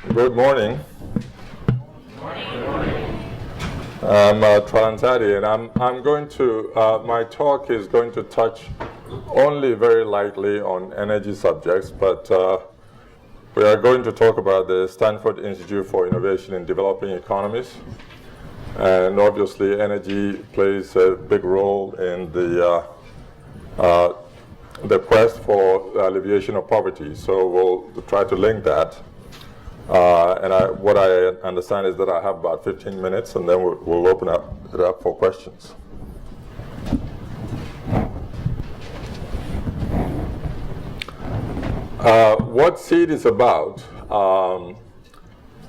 Good morning. I'm Tralance Addy, and I'm going to, my talk is going to touch only very lightly on energy subjects, but we are going to talk about the Stanford Institute for Innovation in Developing Economies. And obviously, energy plays a big role in the quest for alleviation of poverty. So we'll try to link that. What I understand is that I have about 15 minutes, and then we'll open it up for questions. What SEED is about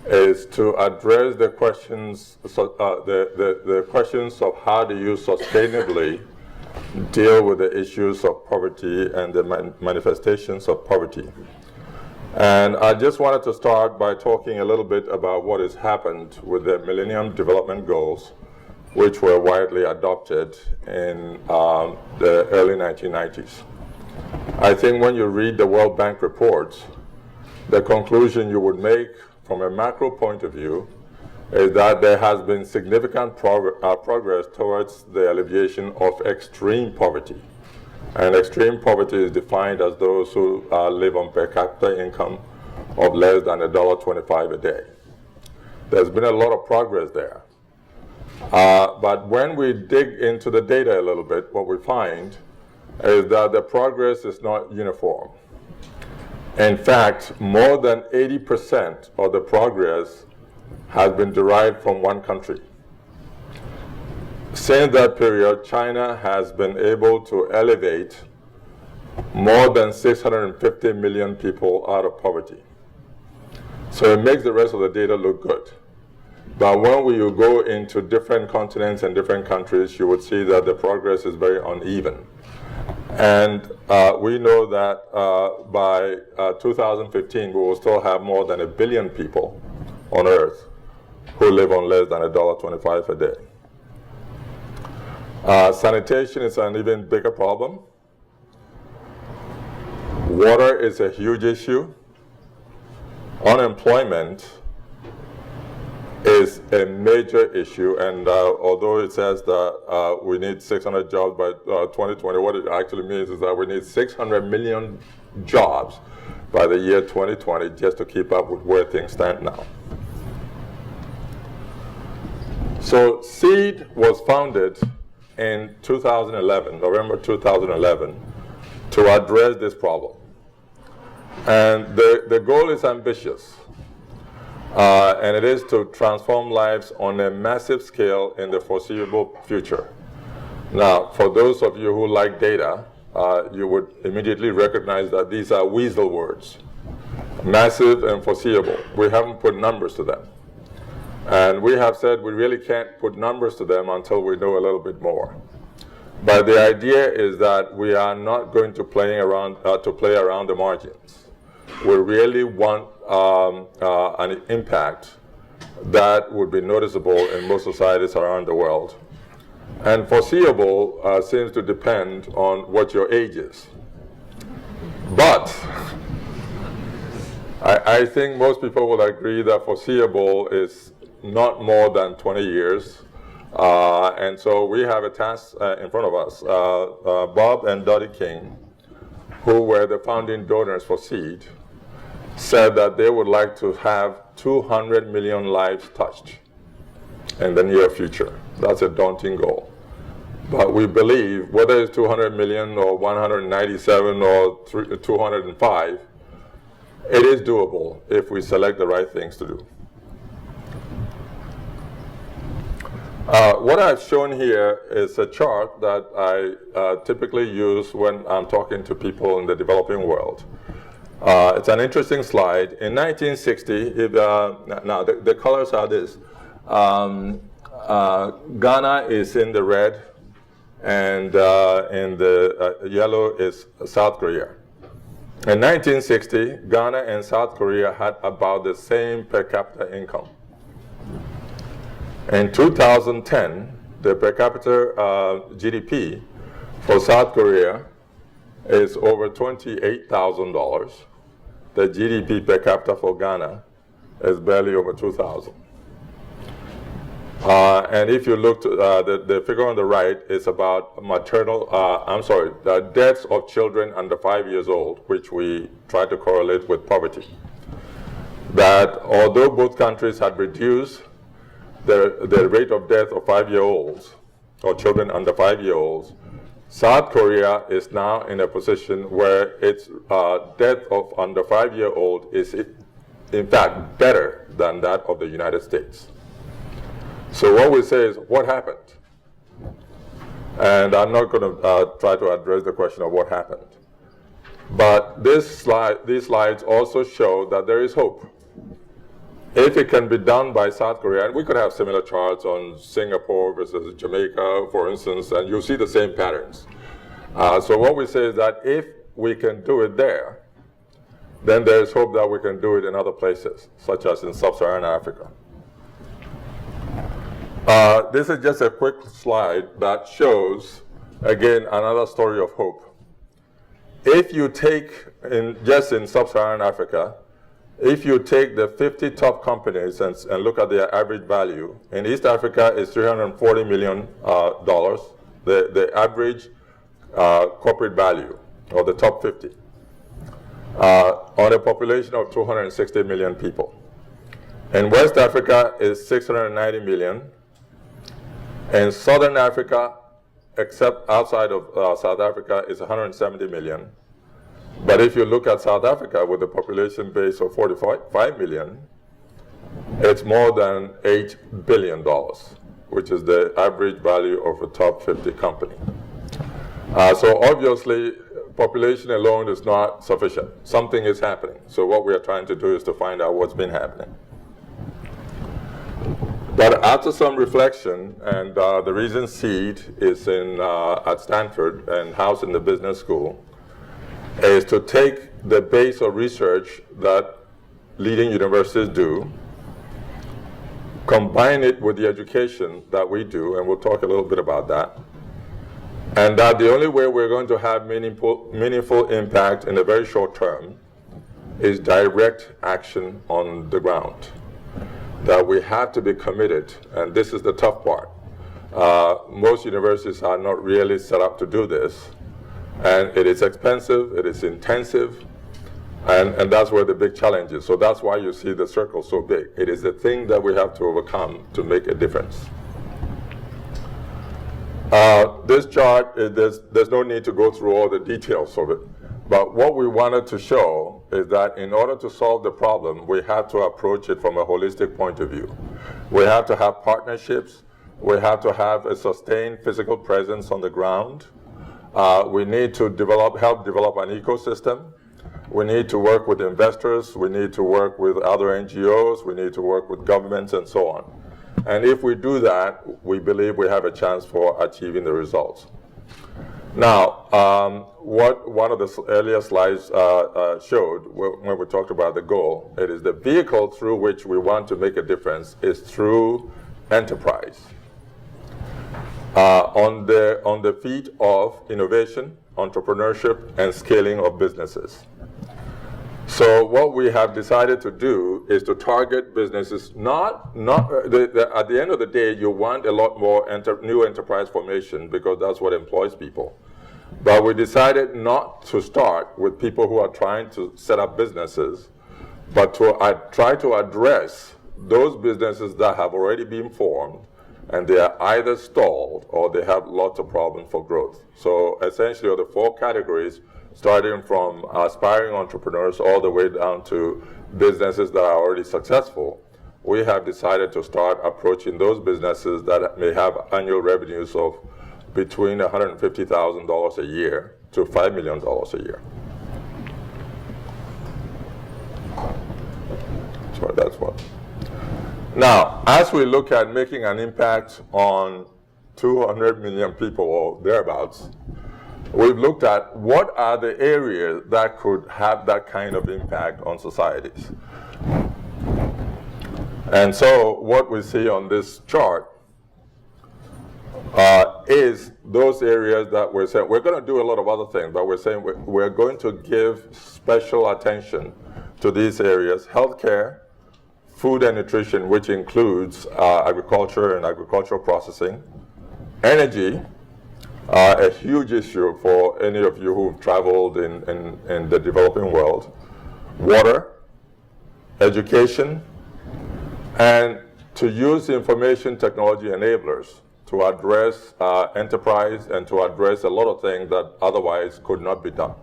is to address the questions, the questions of how do you sustainably deal with the issues of poverty and the manifestations of poverty. And I just wanted to start by talking a little bit about what has happened with the Millennium Development Goals, which were widely adopted in the early 1990s. I think when you read the World Bank reports, the conclusion you would make from a macro point of view is that there has been significant progress towards the alleviation of extreme poverty. And extreme poverty is defined as those who live on per capita income of less than $1.25 a day. There's been a lot of progress there. But when we dig into the data a little bit, what we find is that the progress is not uniform. In fact, more than 80% of the progress has been derived from one country. Since that period, China has been able to elevate more than 650 million people out of poverty. So it makes the rest of the data look good. But when you go into different continents and different countries, you would see that the progress is very uneven. And we know that by 2015, we will still have more than 1 billion people on Earth who live on less than $1.25 a day. Sanitation is an even bigger problem. Water is a huge issue. Unemployment is a major issue, and although it says that we need 600 jobs by 2020, what it actually means is that we need 600 million jobs by the year 2020 just to keep up with where things stand now. So SEED was founded in 2011, November 2011, to address this problem. And the goal is ambitious. And it is to transform lives on a massive scale in the foreseeable future. Now, for those of you who like data, you would immediately recognize that these are weasel words. Massive and foreseeable. We haven't put numbers to them. And we have said we really can't put numbers to them until we know a little bit more. But the idea is that we are not going to play around the margins. We really want an impact that would be noticeable in most societies around the world. And foreseeable seems to depend on what your age is. But I think most people will agree that foreseeable is not more than 20 years. And so we have a task in front of us. Bob and Dottie King, who were the founding donors for SEED, said that they would like to have 200 million lives touched in the near future. That's a daunting goal. But we believe, whether it's 200 million or 197 or 205, it is doable if we select the right things to do. What I've shown here is a chart that I typically use when I'm talking to people in the developing world. It's an interesting slide. In 1960, now the colors are this. Ghana is in the red, and in the yellow is South Korea. In 1960, Ghana and South Korea had about the same per capita income. In 2010, the per capita GDP for South Korea is over $28,000. The GDP per capita for Ghana is barely over 2,000. And if you look to the figure on the right is about the deaths of children under 5 years old, which we try to correlate with poverty. That although both countries had reduced the rate of death of 5-year-olds or children under 5-year-olds, South Korea is now in a position where its death of under 5-year-old is in fact better than that of the United States. So what we say is, what happened? And I'm not going to try to address the question of what happened. But these slides also show that there is hope. If it can be done by South Korea, and we could have similar charts on Singapore versus Jamaica, for instance, and you'll see the same patterns. So what we say is that if we can do it there, then there's hope that we can do it in other places, such as in sub-Saharan Africa. This is just a quick slide that shows, again, another story of hope. If you take, just in sub-Saharan Africa, if you take the 50 top companies and look at their average value, in East Africa is $340 million, the average corporate value of the top 50, on a population of 260 million people. In West Africa is 690 million. In Southern Africa, except outside of South Africa, is 170 million. But if you look at South Africa with a population base of 45 million, it's more than $8 billion, which is the average value of a top 50 company. So obviously, population alone is not sufficient. Something is happening. So what we are trying to do is to find out what's been happening. But after some reflection, and the reason SEED is at Stanford and housed in the business school, is to take the base of research that leading universities do, combine it with the education that we do, and we'll talk a little bit about that, and that the only way we're going to have meaningful impact in the very short term is direct action on the ground. That we have to be committed, and this is the tough part. Most universities are not really set up to do this, and it is expensive, it is intensive, and that's where the big challenge is. So that's why you see the circle so big. It is the thing that we have to overcome to make a difference. This chart, there's no need to go through all the details of it. But what we wanted to show is that in order to solve the problem, we have to approach it from a holistic point of view. We have to have partnerships. We have to have a sustained physical presence on the ground. We need to help develop an ecosystem. We need to work with investors. We need to work with other NGOs. We need to work with governments and so on. And if we do that, we believe we have a chance for achieving the results. Now, what one of the earlier slides showed when we talked about the goal, it is the vehicle through which we want to make a difference is through enterprise. On the feet of innovation, entrepreneurship, and scaling of businesses. So what we have decided to do is to target businesses, at the end of the day, you want a lot more new enterprise formation because that's what employs people. But we decided not to start with people who are trying to set up businesses, but to try to address those businesses that have already been formed and they are either stalled or they have lots of problems for growth. So essentially, the 4 categories, starting from aspiring entrepreneurs all the way down to businesses that are already successful, we have decided to start approaching those businesses that may have annual revenues of between $150,000 a year to $5 million a year. So that's what. Now, as we look at making an impact on 200 million people or thereabouts, we've looked at what are the areas that could have that kind of impact on societies. And so what we see on this chart is those areas that we're saying, we're going to do a lot of other things, but we're saying we're going to give special attention to these areas: healthcare, food and nutrition, which includes agriculture and agricultural processing, energy, a huge issue for any of you who've traveled in the developing world, water, education, and to use information technology enablers to address enterprise and to address a lot of things that otherwise could not be done.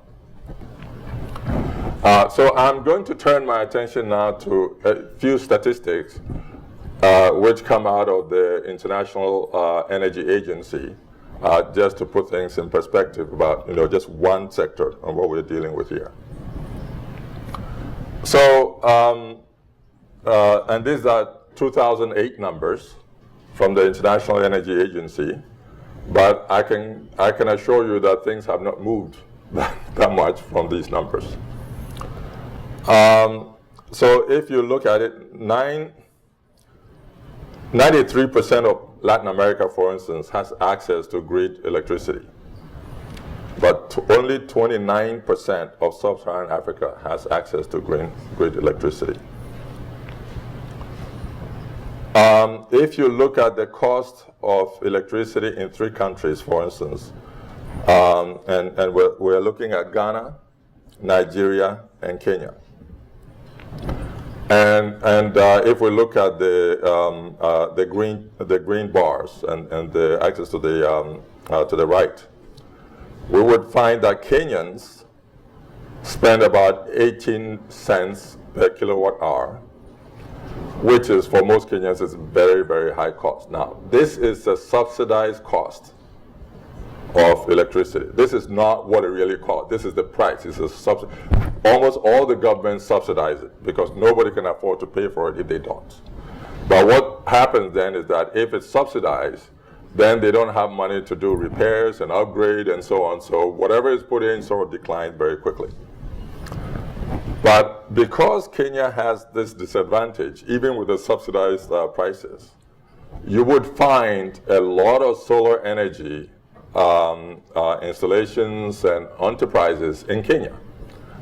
So I'm going to turn my attention now to a few statistics which come out of the International Energy Agency, just to put things in perspective about just one sector and what we're dealing with here. So, and these are 2008 numbers from the International Energy Agency, but I can assure you that things have not moved that much from these numbers. So if you look at it, 93% of Latin America, for instance, has access to grid electricity. But only 29% of sub-Saharan Africa has access to grid electricity. If you look at the cost of electricity in 3 countries, for instance, and we're looking at Ghana, Nigeria, and Kenya. And if we look at the green bars and the access to the right, we would find that Kenyans spend about 18 cents per kilowatt hour, which is, for most Kenyans, is very, very high cost. Now, this is a subsidized cost of electricity. This is not what it really costs. This is the price. It's a subsidy. Almost all the governments subsidize it because nobody can afford to pay for it if they don't. But what happens then is that if it's subsidized, then they don't have money to do repairs and upgrade and so on. So whatever is put in sort of declines very quickly. But because Kenya has this disadvantage, even with the subsidized prices, you would find a lot of solar energy installations and enterprises in Kenya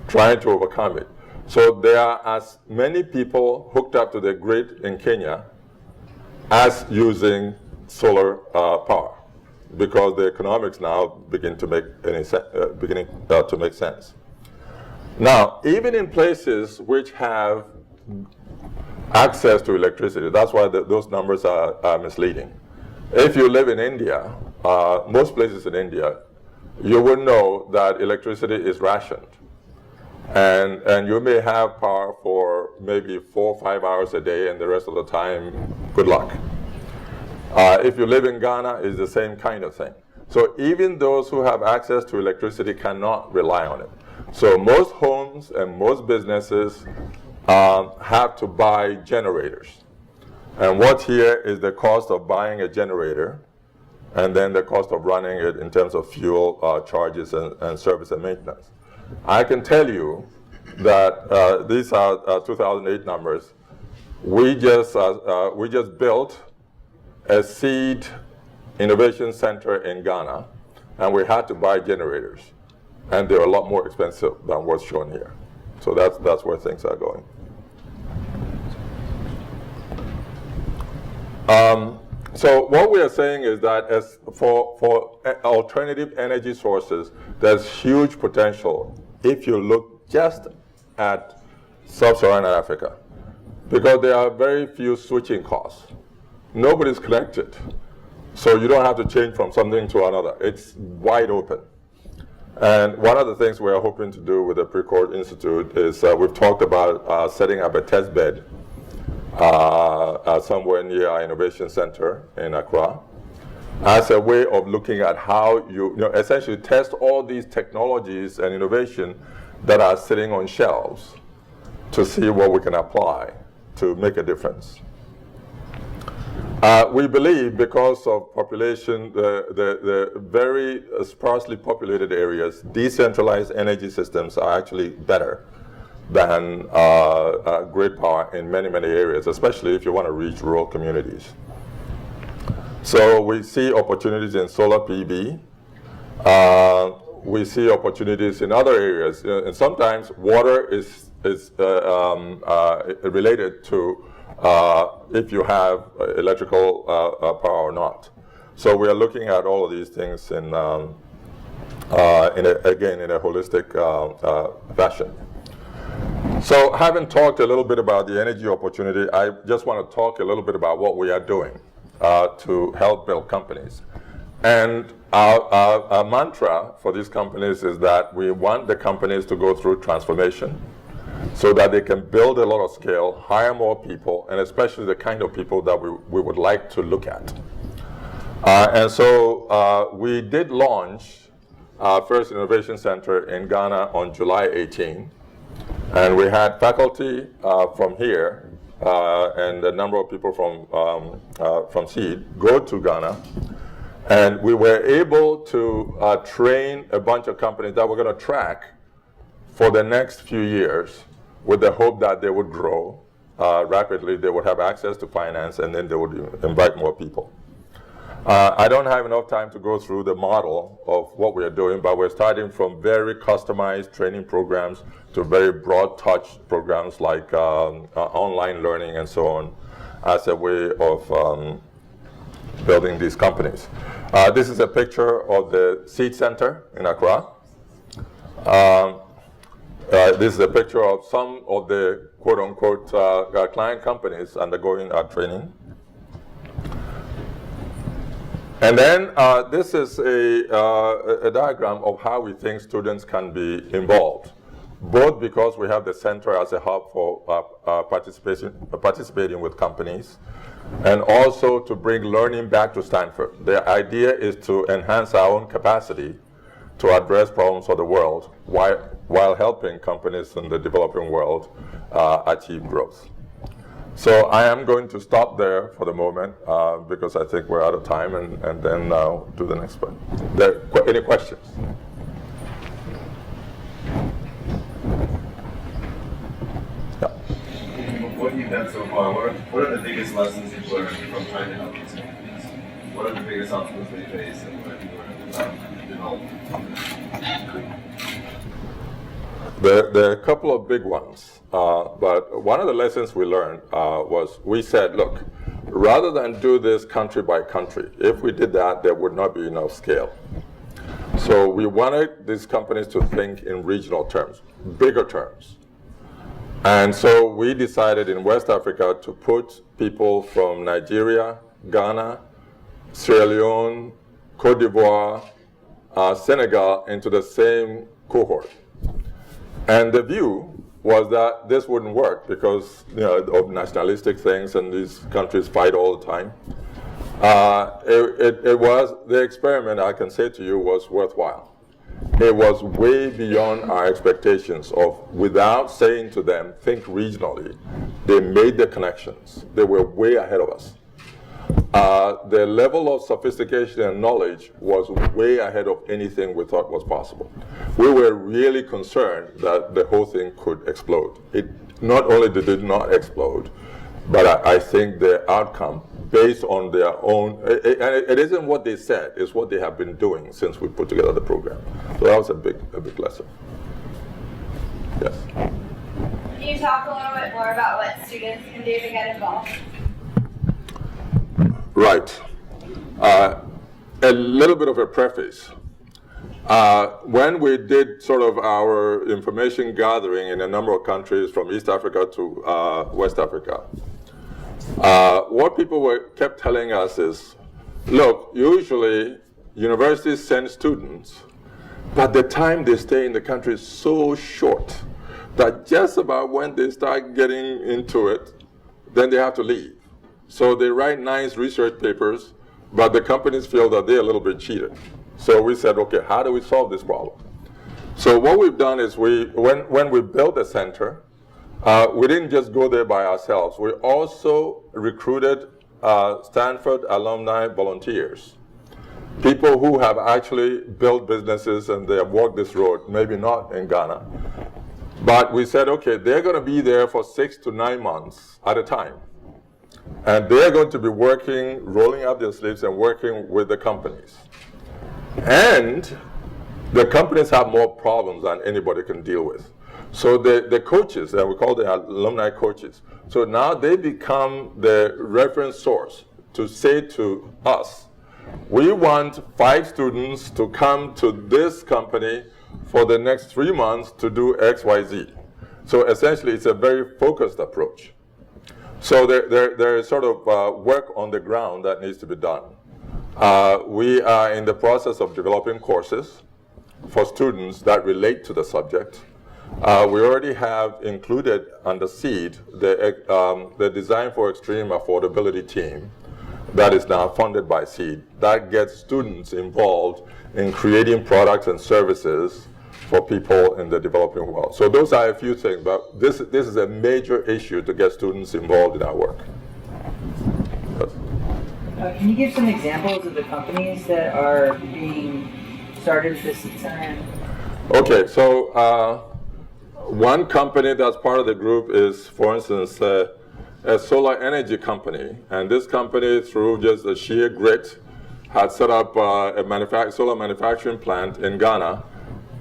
trying to overcome it. So there are as many people hooked up to the grid in Kenya as using solar power, because the economics now begin to make beginning to make sense. Now, even in places which have access to electricity, that's why those numbers are misleading. If you live in India, most places in India, you will know that electricity is rationed. And you may have power for maybe 4 or 5 hours a day, and the rest of the time, good luck. If you live in Ghana, it's the same kind of thing. So even those who have access to electricity cannot rely on it. So most homes and most businesses have to buy generators. And what's here is the cost of buying a generator, and then the cost of running it in terms of fuel charges and service and maintenance. I can tell you that these are 2008 numbers. We just built a SEED innovation center in Ghana, and we had to buy generators, and they're a lot more expensive than what's shown here. So that's where things are going. So what we are saying is that as for alternative energy sources, there's huge potential if you look just at sub-Saharan Africa, because there are very few switching costs. Nobody's connected, so you don't have to change from something to another. It's wide open. And one of the things we're hoping to do with the Precourt Institute is we've talked about setting up a test bed somewhere near our innovation center in Accra, as a way of looking at how you essentially test all these technologies and innovation that are sitting on shelves to see what we can apply to make a difference. We believe, because of population, the very sparsely populated areas, decentralized energy systems are actually better than grid power in many, many areas, especially if you want to reach rural communities. So we see opportunities in solar PV. We see opportunities in other areas. And sometimes water is related to if you have electrical power or not. So we are looking at all of these things in a holistic fashion. So having talked a little bit about the energy opportunity, I just want to talk a little bit about what we are doing to help build companies. And our mantra for these companies is that we want the companies to go through transformation so that they can build a lot of scale, hire more people, and especially the kind of people that we would like to look at. And so we did launch our first innovation center in Ghana on July 18. And we had faculty from here and a number of people from SEED go to Ghana. And we were able to train a bunch of companies that we're going to track for the next few years with the hope that they would grow rapidly, they would have access to finance, and then they would invite more people. I don't have enough time to go through the model of what we are doing, but we're starting from very customized training programs to very broad touch programs like online learning and so on as a way of building these companies. This is a picture of the SEED Center in Accra. This is a picture of some of the quote-unquote client companies undergoing our training. And then this is a diagram of how we think students can be involved, both because we have the center as a hub for participating with companies, and also to bring learning back to Stanford. The idea is to enhance our own capacity to address problems of the world while helping companies in the developing world achieve growth. So I am going to stop there for the moment because I think we're out of time, and then do the next one. Any questions? Yeah. What you've done so far, what are the biggest lessons you've learned from trying to help these companies? What are the biggest obstacles they face, and what have you learned about development? There are a couple of big ones, but one of the lessons we learned was we said, look, rather than do this country by country, if we did that, there would not be enough scale. So we wanted these companies to think in regional terms, bigger terms. And so we decided in West Africa to put people from Nigeria, Ghana, Sierra Leone, Cote d'Ivoire, Senegal into the same cohort. And the view was that this wouldn't work because of nationalistic things, and these countries fight all the time. It was the experiment, I can say to you, was worthwhile. It was way beyond our expectations of, without saying to them, think regionally, they made the connections. They were way ahead of us. The level of sophistication and knowledge was way ahead of anything we thought was possible. We were really concerned that the whole thing could explode. It not only did it not explode, but I think the outcome, based on their own, and it isn't what they said, it's what they have been doing since we put together the program. So that was a big lesson. Yes. Can you talk a little bit more about what students can do to get involved? Right. A little bit of a preface. When we did sort of our information gathering in a number of countries from East Africa to West Africa, what people kept telling us is, look, usually universities send students, but the time they stay in the country is so short that just about when they start getting into it, then they have to leave. So they write nice research papers, but the companies feel that they're a little bit cheated. So we said, okay, how do we solve this problem? So what we've done is when we built the center, we didn't just go there by ourselves. We also recruited Stanford alumni volunteers, people who have actually built businesses and they have walked this road, maybe not in Ghana. But we said, okay, they're going to be there for 6 to 9 months at a time. And they're going to be working, rolling up their sleeves and working with the companies. And the companies have more problems than anybody can deal with. So the coaches, and we call them alumni coaches, So now they become the reference source to say to us, we want 5 students to come to this company for the next 3 months to do X, Y, Z. So essentially, it's a very focused approach. So there is sort of work on the ground that needs to be done. We are in the process of developing courses for students that relate to the subject. We already have included under SEED the Design for Extreme Affordability team that is now funded by SEED. That gets students involved in creating products and services for people in the developing world. So those are a few things, but this is a major issue to get students involved in our work. Yes. Can you give some examples of the companies that are being started at the SEED Center? Okay, so one company that's part of the group is, for instance, a solar energy company. And this company, through just a sheer grit, had set up a solar manufacturing plant in Ghana.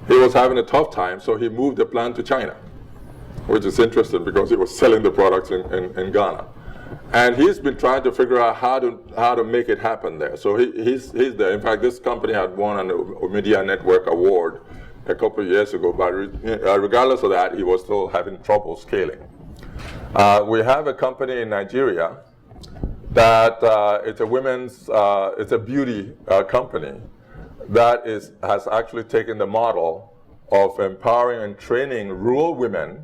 He was having a tough time, so he moved the plant to China, which is interesting because he was selling the products in Ghana. And he's been trying to figure out how to make it happen there. So he's there. In fact, this company had won an Media Network award a couple of years ago, but regardless of that, he was still having trouble scaling. We have a company in Nigeria that it's a beauty company that has actually taken the model of empowering and training rural women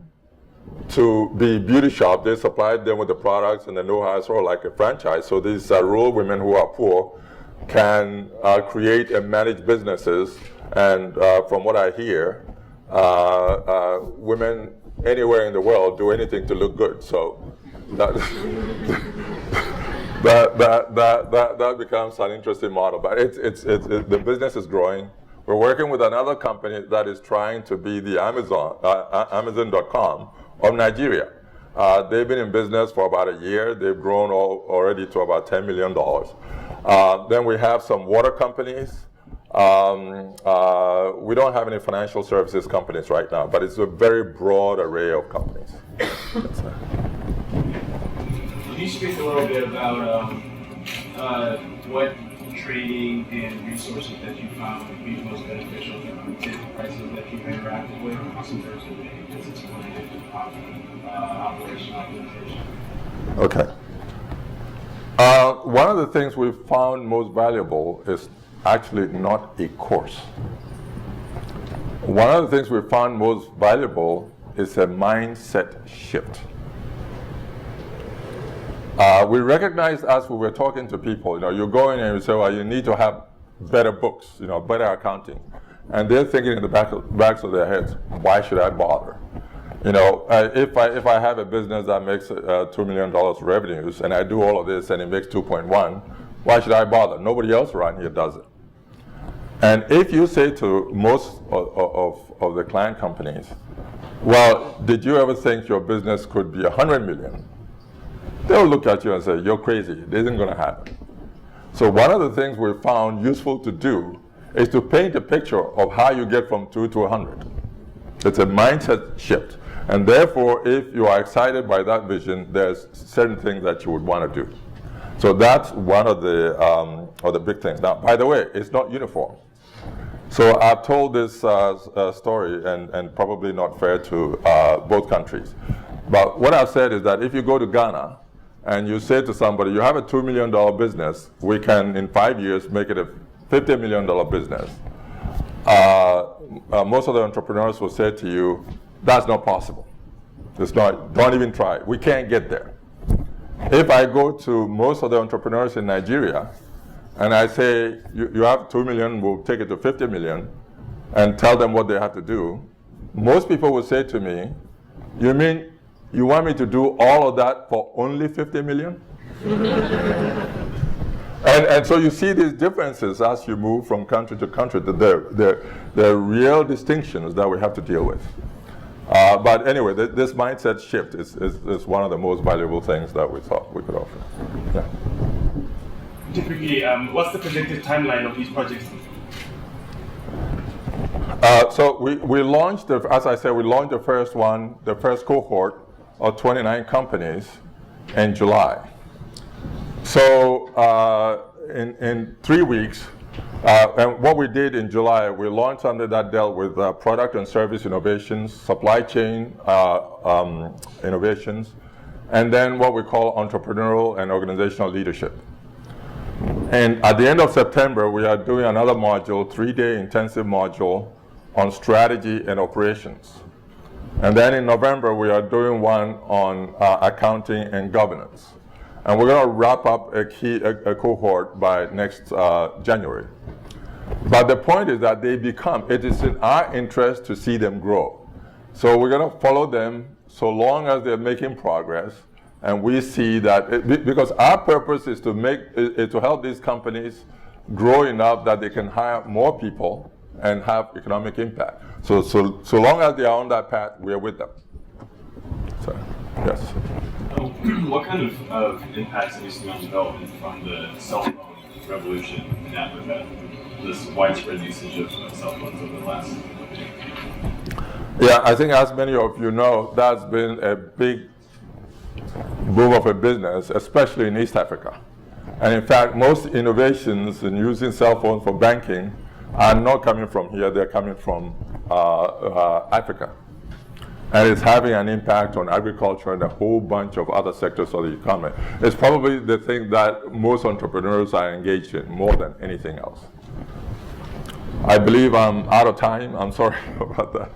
to be beauty shops. They supplied them with the products and the know-how, sort of like a franchise. So these rural women who are poor can create and manage businesses. And from what I hear, women anywhere in the world do anything to look good. So that that becomes an interesting model. But the business is growing. We're working with another company that is trying to be the Amazon.com of Nigeria. They've been in business for about a year. They've grown already to about $10 million. Then we have some water companies. We don't have any financial services companies right now, but it's a very broad array of companies. Can you speak a little bit about what training and resources that you found would be most beneficial to enterprises that you've interacted with, also in terms of business-oriented operation optimization? Okay. One of the things we've found most valuable is actually not a course. One of the things we found most valuable is a mindset shift. We recognized as we were talking to people, you go in and you say, well, you need to have better books, better accounting. And they're thinking in the backs of their heads, why should I bother? If I have a business that makes $2 million revenues and I do all of this and it makes 2.1, why should I bother? Nobody else around here does it. And if you say to most of the client companies, well, did you ever think your business could be 100 million? They'll look at you and say, you're crazy, it isn't going to happen. So one of the things we found useful to do is to paint a picture of how you get from 2 to 100. It's a mindset shift. And therefore, if you are excited by that vision, there's certain things that you would want to do. So that's one of the big things. Now, by the way, it's not uniform. So I've told this story, and probably not fair to both countries. But what I've said is that if you go to Ghana and you say to somebody, you have a $2 million business, we can in 5 years make it a $50 million business. Most of the entrepreneurs will say to you, that's not possible. It's not, don't even try. We can't get there. If I go to most of the entrepreneurs in Nigeria and I say, you have 2 million, we'll take it to 50 million, and tell them what they have to do, most people will say to me, you mean you want me to do all of that for only 50 million? And so you see these differences as you move from country to country. They're real distinctions that we have to deal with. But anyway, this mindset shift is one of the most valuable things that we thought we could offer. Yeah. Typically, what's the predicted timeline of these projects? So we launched, as I said, we launched the first one, the first cohort of 29 companies in July. So in 3 weeks, and what we did in July, we launched something that dealt with product and service innovations, supply chain innovations, and then what we call entrepreneurial and organizational leadership. And at the end of September, we are doing another module, 3-day intensive module on strategy and operations. And then in November, we are doing one on accounting and governance. And we're going to wrap up a cohort by next January. But the point is that it is in our interest to see them grow. So we're going to follow them so long as they're making progress. And we see that, because our purpose is to help these companies grow enough that they can hire more people and have economic impact. So long as they are on that path, we are with them. So, yes. What kind of impacts have you seen on development from the cell phone revolution in Africa? This widespread usage of cell phones over the last decade? Yeah, I think as many of you know, that's been a big boom of a business, especially in East Africa. And in fact, most innovations in using cell phones for banking are not coming from here, they're coming from Africa. And it's having an impact on agriculture and a whole bunch of other sectors of the economy. It's probably the thing that most entrepreneurs are engaged in more than anything else. I believe I'm out of time. I'm sorry about that.